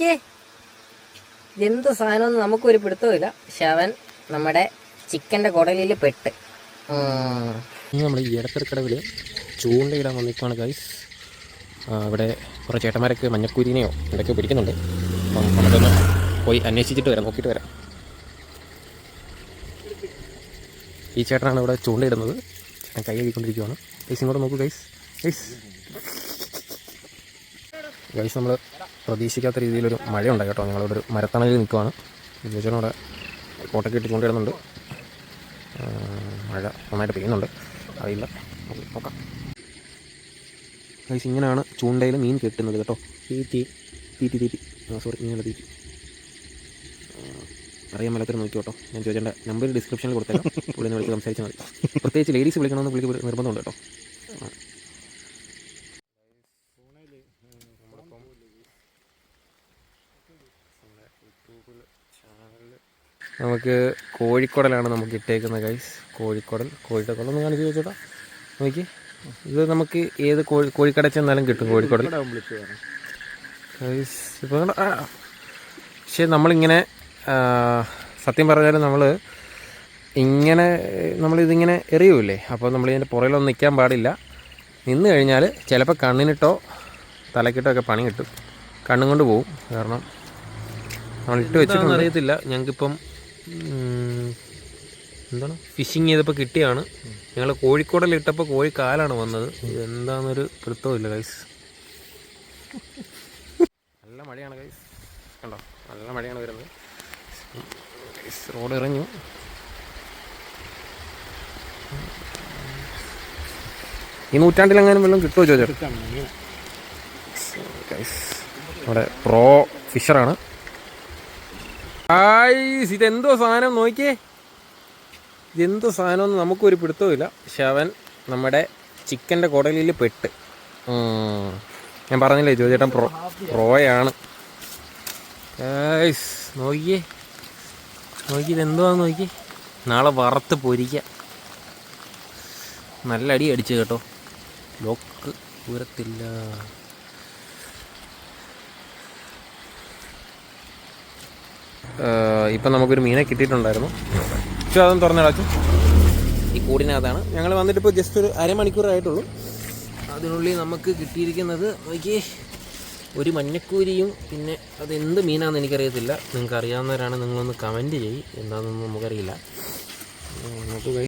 നോക്കിയേ, എന്ത് സാധനമൊന്നും നമുക്കൊരു പിടുത്തമില്ല. പക്ഷെ അവൻ നമ്മുടെ ചിക്കൻ്റെ കുടലിൽ പെട്ട്. നമ്മൾ ഈ ഇടത്തരക്കടവിൽ ചൂണ്ടയിടാൻ വന്നിട്ടാണ് ഗൈസ്. ഇവിടെ കുറേ ചേട്ടന്മാരൊക്കെ മഞ്ഞക്കൂരിനെയോ ഇടയ്ക്ക് പിടിക്കുന്നുണ്ട്. അപ്പം നമുക്കൊന്ന് പോയി അന്വേഷിച്ചിട്ട് വരാം, നോക്കിയിട്ട് വരാം. ഈ ചേട്ടനാണ് ഇവിടെ ചൂണ്ടയിടുന്നത്. ചേട്ടൻ കൈ കഴുകിക്കൊണ്ടിരിക്കുകയാണ്. ഗൈസ് ഇങ്ങോട്ട് നോക്കൂ ഗൈസ്. ഗൈസ് നമ്മൾ പ്രതീക്ഷിക്കാത്ത രീതിയിലൊരു മഴയുണ്ടായി കേട്ടോ. ഞങ്ങളിവിടെ ഒരു മരത്തണലിൽ നിൽക്കുവാണ്. ചേട്ടൻ അവിടെ കോട്ടൊക്കെ ഇട്ട് ചൂണ്ടയിടുന്നുണ്ട്. മഴ നന്നായിട്ട് പെയ്യുന്നുണ്ട്, അറിയില്ല, നോക്കാം. ഗൈസ് ഇങ്ങനെയാണ് ചൂണ്ടയിൽ മീൻ കെട്ടുന്നത് കേട്ടോ. തീറ്റി സോറി, ഇങ്ങനെയുള്ള തീറ്റി. അറിയാൻ മേലാത്തൊരു നോക്കി കേട്ടോ. ഞാൻ ചോദിച്ചേണ്ട നമ്പർ ഡിസ്ക്രിപ്ഷനിൽ കൊടുത്തേക്കാം, പുള്ളിനെ വിളിച്ച് സംസാരിച്ചാൽ മതി. പ്രത്യേകിച്ച് ലേഡീസ് വിളിക്കണമെന്ന് പുള്ളിക്ക് നിർബന്ധമുണ്ട് കേട്ടോ. നമുക്ക് കോഴിക്കുടലാണ് നമുക്ക് ഇട്ടേക്കുന്നത് ഗൈസ്. കോഴിക്കുടലൊന്ന് കാണിച്ച് ചോദിച്ചോട്ടാ. നോക്കി, ഇത് നമുക്ക് ഏത് കോഴിക്കട ചെന്നാലും കിട്ടും കോഴിക്കുടൽ ഗൈസ്. ഇപ്പോൾ പക്ഷേ നമ്മളിങ്ങനെ സത്യം പറഞ്ഞാൽ നമ്മളിതിങ്ങനെ എറിയൂല്ലേ. അപ്പോൾ നമ്മളിതിൻ്റെ പുറകിലൊന്നും നിൽക്കാൻ പാടില്ല. നിന്ന് കഴിഞ്ഞാൽ ചിലപ്പോൾ കണ്ണിനിട്ടോ തലക്കിട്ടോ ഒക്കെ പണി കിട്ടും. കണ്ണും കൊണ്ട് പോവും. കാരണം നമ്മളിട്ട് വെച്ചിട്ടൊന്നും അറിയത്തില്ല. ഞങ്ങൾക്കിപ്പം എന്താണ് ഫിഷിങ് ചെയ്തപ്പോൾ കിട്ടിയാണ്. ഞങ്ങൾ കോഴിക്കോടലിട്ടപ്പോൾ കോഴിക്കാലാണ് വന്നത്. ഇതെന്താണെന്നൊരു പിടുത്തമില്ല ഗൈസ്. നല്ല മഴയാണ് ഗൈസ്, കണ്ടോ, നല്ല മഴയാണ് വരുന്നത്. റോഡ് ഇറങ്ങി. ഈ നൂറ്റാണ്ടിലെങ്ങാനും വെള്ളം കിട്ടുമോ ചോദിച്ചാൽ. ഗൈസ് നമ്മുടെ പ്രോ ഫിഷറാണ്. ഇതെന്തോ സാധനം നോക്കിയേ, ഇതെന്തോ സാധനമൊന്നും നമുക്കൊരു പിടുത്തമില്ല. പക്ഷെ അവൻ നമ്മുടെ ചിക്കൻ്റെ കുടലിൽ പെട്ട്. ഞാൻ പറഞ്ഞില്ലേ ജോജേട്ടൻ പ്രോയാണ്. നോക്കിയേ ഇതെന്തുവാന്ന് നോക്കി. നാളെ വറുത്ത് പൊരിക്കാം. നല്ല അടി അടിച്ചു കേട്ടോ. ലോക്ക് ദൂരത്തില്ല. ഇപ്പം നമുക്കൊരു മീനെ കിട്ടിയിട്ടുണ്ടായിരുന്നു. പക്ഷെ അതൊന്നും തുറന്നിടാച്ചു. ഈ കൂടിനകത്താണ്. ഞങ്ങൾ വന്നിട്ടിപ്പോൾ ജസ്റ്റ് ഒരു അരമണിക്കൂറായിട്ടുള്ളൂ. അതിനുള്ളിൽ നമുക്ക് കിട്ടിയിരിക്കുന്നത് നോക്കിയേ, ഒരു മഞ്ഞക്കൂരിയും പിന്നെ അതെന്ത് മീനാണെന്ന് എനിക്കറിയത്തില്ല. നിങ്ങൾക്ക് അറിയാവുന്നവരാണ് നിങ്ങളൊന്ന് കമൻറ്റ് ചെയ്യും. എന്താണെന്നൊന്നും നമുക്കറിയില്ല. നമുക്ക്